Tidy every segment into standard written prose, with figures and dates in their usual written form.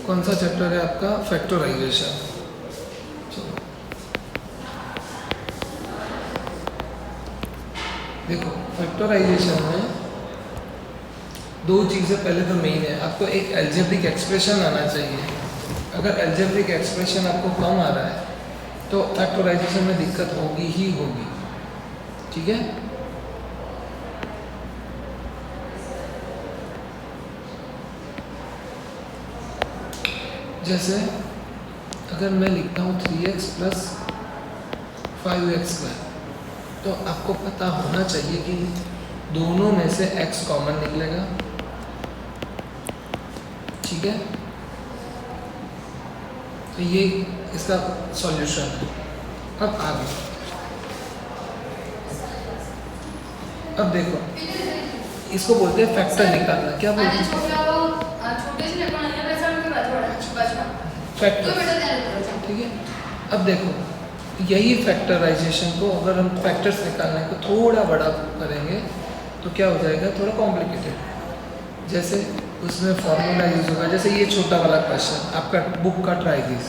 कौन सा चैप्टर है आपका? फैक्टराइजेशन। चलो देखो, फैक्टराइजेशन में दो चीज़ें पहले तो मेन है, आपको एक अलजेब्रिक एक्सप्रेशन आना चाहिए। अगर अलजेब्रिक एक्सप्रेशन आपको कम आ रहा है तो फैक्टराइजेशन में दिक्कत होगी ही होगी। ठीक है, जैसे अगर मैं लिखता हूँ 3x प्लस 5x स्क्वायर, तो आपको पता होना चाहिए कि दोनों में से x कॉमन निकलेगा। ठीक है, तो ये इसका सॉल्यूशन है। अब आगे, अब देखो, इसको बोलते हैं फैक्टर निकालना। क्या बोलते हैं? फैक्टर। ठीक है, अब देखो, यही फैक्टराइजेशन को अगर हम फैक्टर्स निकालने को थोड़ा बड़ा करेंगे तो क्या हो जाएगा, थोड़ा कॉम्प्लिकेटेड। जैसे उसमें फॉर्मूला यूज होगा, जैसे ये छोटा वाला क्वेश्चन आपका बुक का, try this.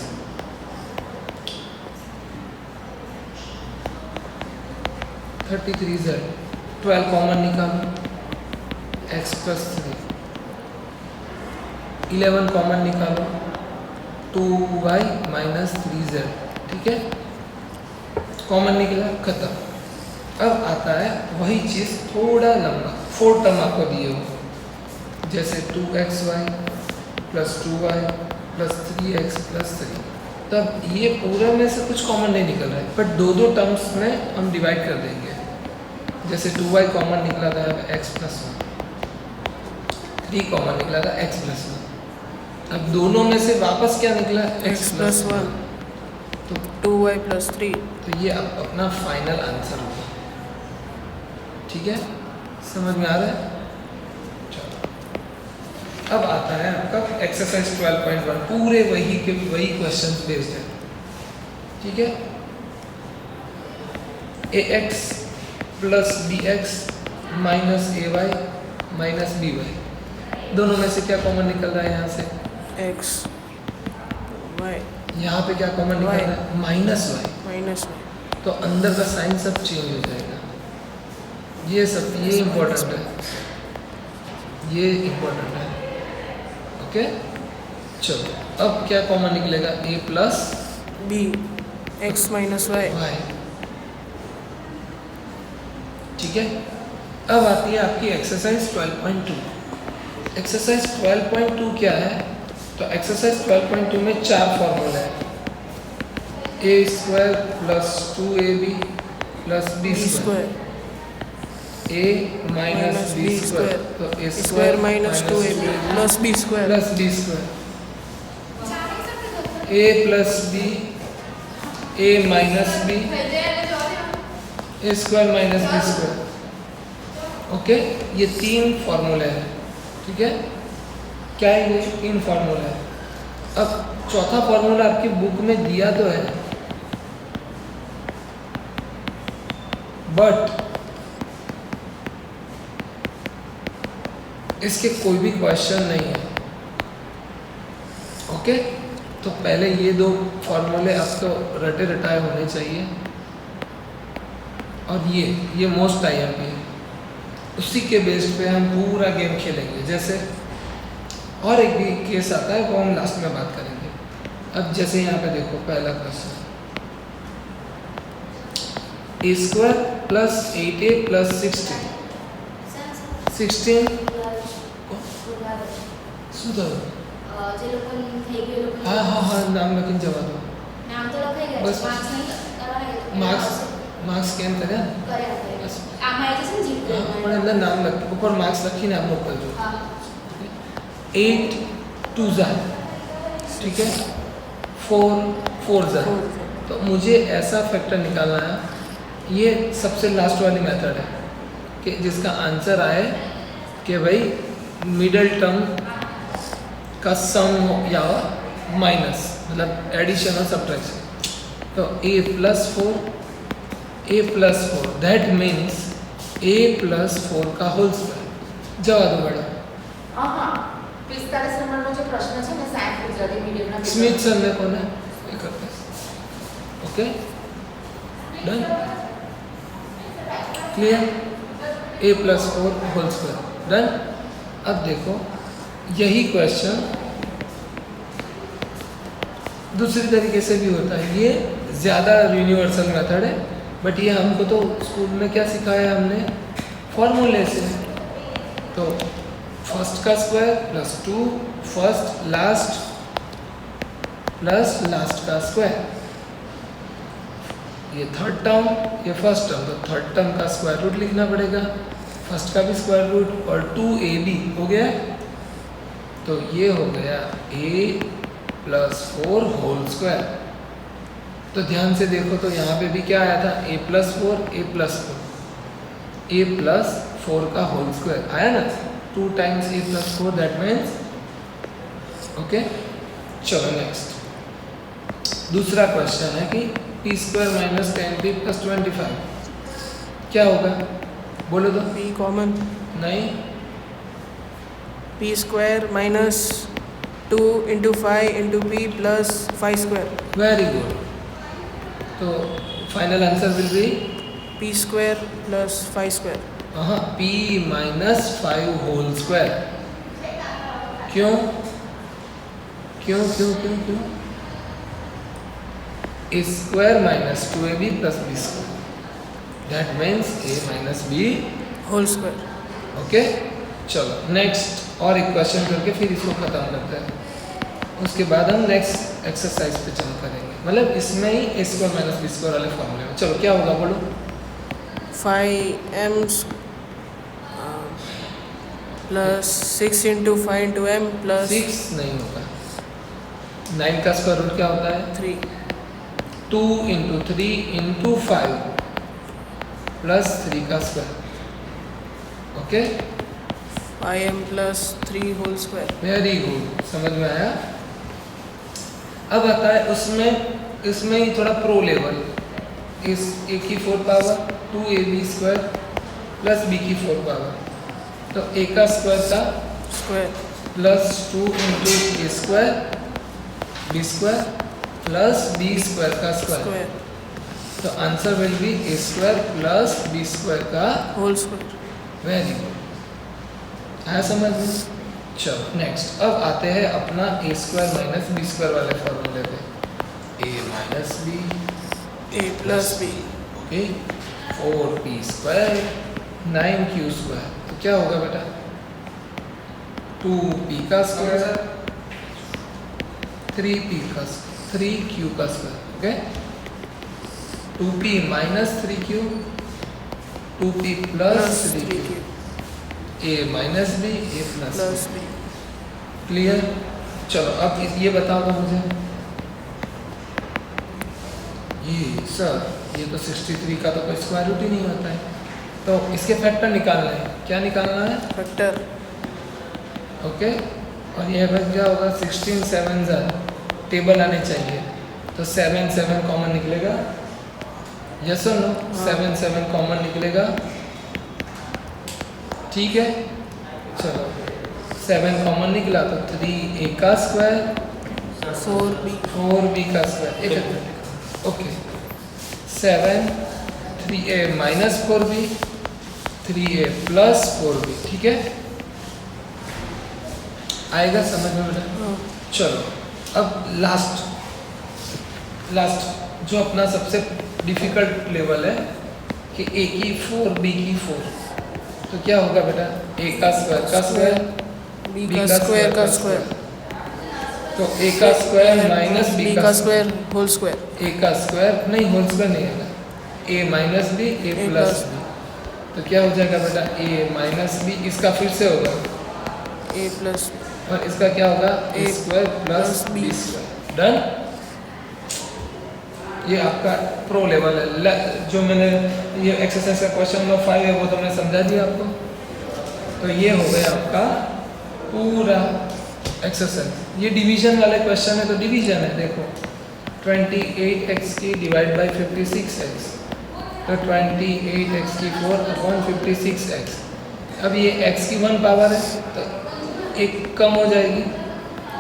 Thirty three Z 12 common निकालो, x प्लस 3। 11 कॉमन निकालो, 2y माइनस 3Z। ठीक है, कॉमन निकला, खत्म। अब आता है वही चीज़ थोड़ा लंबा, 4 टर्म आपको दिए हो, जैसे 2xy plus 2y plus 3x plus 3। तब ये पूरे में से कुछ कॉमन नहीं निकल रहा है, बट दो दो टर्म्स में हम डिवाइड कर देंगे। जैसे 2y कॉमन निकला था x प्लस 1, 3 कॉमन निकला था x प्लस 1। अब दोनों में से वापस क्या निकला, x प्लस 1, तो 2y प्लस 3। तो ये अब अपना फाइनल आंसर होगा। ठीक है, समझ में आ रहा है? अब आता है आपका एक्सरसाइज 12.1, पूरे वही क्वेश्चंस बेस्ड है। ठीक है, ax plus bx minus ay minus by, दोनों में से क्या कॉमन निकल रहा है? यहाँ से x y, यहाँ पे क्या कॉमन निकल रहा है? Minus minus y। तो अंदर का साइन सब चेंज हो जाएगा। ये सब, ये इम्पोर्टेंट है, ये इम्पोर्टेंट है। ओके, चलो अब क्या कॉमन निकलेगा? a plus b x minus y। ठीक है, अब आती है आपकी एक्सरसाइज 12.2। एक्सरसाइज 12.2 क्या है? तो एक्सरसाइज 12.2 में 4 फॉर्मूला है। a square plus 2ab plus b square, a minus b square, तो a square minus 2ab plus b square plus b square, a plus b, a minus b, a square minus b square. Okay, ये 3 फॉर्मूले हैं। ठीक है, क्या है ये? 3 formula है। अब चौथा फॉर्मूला आपकी बुक में दिया तो है, बट इसके कोई भी क्वेश्चन नहीं है। ओके, तो पहले ये 2 फॉर्मूले आपको रटे रटाए होने चाहिए, और ये मोस्ट IMP है। उसी के बेस पे हम पूरा गेम खेलेंगे। जैसे और एक भी केस आता है, वो हम लास्ट में बात करेंगे। अब जैसे यहाँ पे देखो, पहला question, a square plus 8a plus 16 सुधर। हाँ हाँ हाँ, नाम लखीને જવા દો। બસ માર્ક્સ સ્કેન કર્યા બસ। પણ અંદર નામ લખ, ઉપર માર્ક્સ લખીને આપ મોકલજો। 8 2 ज़ा, ठीक है, 4 ज़ा। तो मुझे ऐसा फैक्टर निकालना है, ये सबसे लास्ट वाली मेथड है कि जिसका आंसर आए कि भाई मिडल टर्म का सम या माइनस, मतलब एडिशन और सब्ट्रैक्शन। तो a plus 4 that means a plus 4 का होल स्क्वायर। जवा दो बेटा। 45 નંબરનો જે પ્રશ્ન છે ને સાયન્સ ગુજરાતી મીડિયમના સ્મિથ સર ને કોને એ કરते okay done clear a plus 4 whole square done. अब देखो यही क्वेश्चन दूसरी तरीके से भी होता है, ये ज़्यादा यूनिवर्सल मेथड है, बट ये हमको तो स्कूल में क्या सिखाया हमने, फॉर्मूले से। तो फर्स्ट का square plus 2 first last plus last का स्क्वायर, ये थर्ड टर्म ये फर्स्ट टर्म, तो थर्ड टर्म का स्क्वायर रूट लिखना पड़ेगा, फर्स्ट का भी स्क्वायर रूट और 2ab हो गया। तो ये हो गया a प्लस 4 होल स्क्वायर। तो ध्यान से देखो तो यहाँ पे भी क्या आया था, a प्लस 4 a प्लस 4 का होल स्क्वायर आया ना, 2 times a plus 4 that means okay. चलो नेक्स्ट दूसरा क्वेश्चन है कि P square minus 10p plus 25 क्या होगा, बोलो तो। p कॉमन, नहीं, p square minus 2 into 5 into p plus 5 square. Very good. तो final answer will be p square plus 5 square. हाँ, p माइनस 5 होल स्क्वायर। क्यों क्यों क्यों क्यों क्यों, a square minus 2ab plus b square that means a minus b whole square. Okay. चलो next और एक क्वेश्चन करके फिर इसको ख़त्म करते हैं, उसके बाद हम नेक्स्ट एक्सरसाइज पे जंप करेंगे, मतलब इसमें ही a square minus b square वाले फॉर्मूले में। चलो क्या होगा बोलो। 5m plus 6 into 5 into m plus 6 नहीं होगा, 9 का स्क्वायर रूट क्या होता है, 3 2 इंटू 3 इंटू 5 प्लस 3 का square. Okay 5m plus 3 whole square. Very good, समझ में आया। अब आता है उसमें इसमें ही थोड़ा प्रो लेवल, इस a की 4 power 2ab square plus b की 4 पावर, तो a का स्क्वायर था square plus 2 into a square b square plus b square का स्क्वायर, स्क्वायर तो answer will be a square plus b square का whole square. Very good, आया समझ में। चलो नेक्स्ट अब आते हैं अपना a square minus b square वाले फॉर्मूले पे, a minus b a plus b okay 4p square 9q square, तो क्या होगा बेटा 2p का स्क्वायर 3p का 3q का square, okay 2p minus 3q 2p plus 3q a minus b a plus plus b। Clear. चलो अब ये बताओ तो मुझे, ये सर ये तो 63 का तो कोई स्क्वायर रूट ही नहीं होता है, तो इसके फैक्टर निकालना है, क्या निकालना है, फैक्टर ओके। और ये फिर क्या होगा 16 7 टेबल आने चाहिए, तो 7 7 कॉमन निकलेगा, यस और नो, 7 7 कॉमन निकलेगा, ठीक है। चलो 7 कॉमन निकला तो 3a का स्क्वायर 4b का स्क्वायर, एक okay 7 3a minus 4b 3a plus 4b, ठीक है, आएगा समझ में बेटा। चलो अब लास्ट जो अपना सबसे डिफिकल्ट लेवल है कि a की 4 b की 4, तो क्या होगा बेटा a का स्क्वायर b का स्क्वायर का स्क्वायर, तो a का स्क्वायर माइनस b का स्क्वायर होल स्क्वायर। a का स्क्वायर नहीं, होल स्क्वायर नहीं आएगा, a minus b a plus b, तो क्या हो जाएगा बेटा a माइनस b, इसका फिर से होगा a प्लस और इसका क्या होगा a A square plus b square, done. ये आपका प्रो लेवल है, जो मैंने ये एक्सरसाइज का क्वेश्चन नंबर 5 है वो तो मैंने समझा दिया आपको। तो ये हो गया आपका पूरा एक्सरसाइज, ये डिवीजन वाले क्वेश्चन है, तो डिवीजन है देखो 28x की डिवाइड बाई 56x, तो 28x की 4 अपॉन 56x। अब ये x की 1 पावर है, तो एक कम हो जाएगी,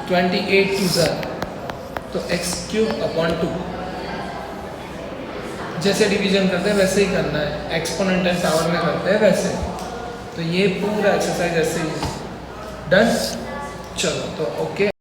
28 टू ज़ा तो x³/2। जैसे डिवीजन करते हैं वैसे ही करना है, एक्सपोनेंट एंड पावर में करते हैं वैसे। तो ये पूरा एक्सरसाइज ऐसे ही डन। चलो तो ओके।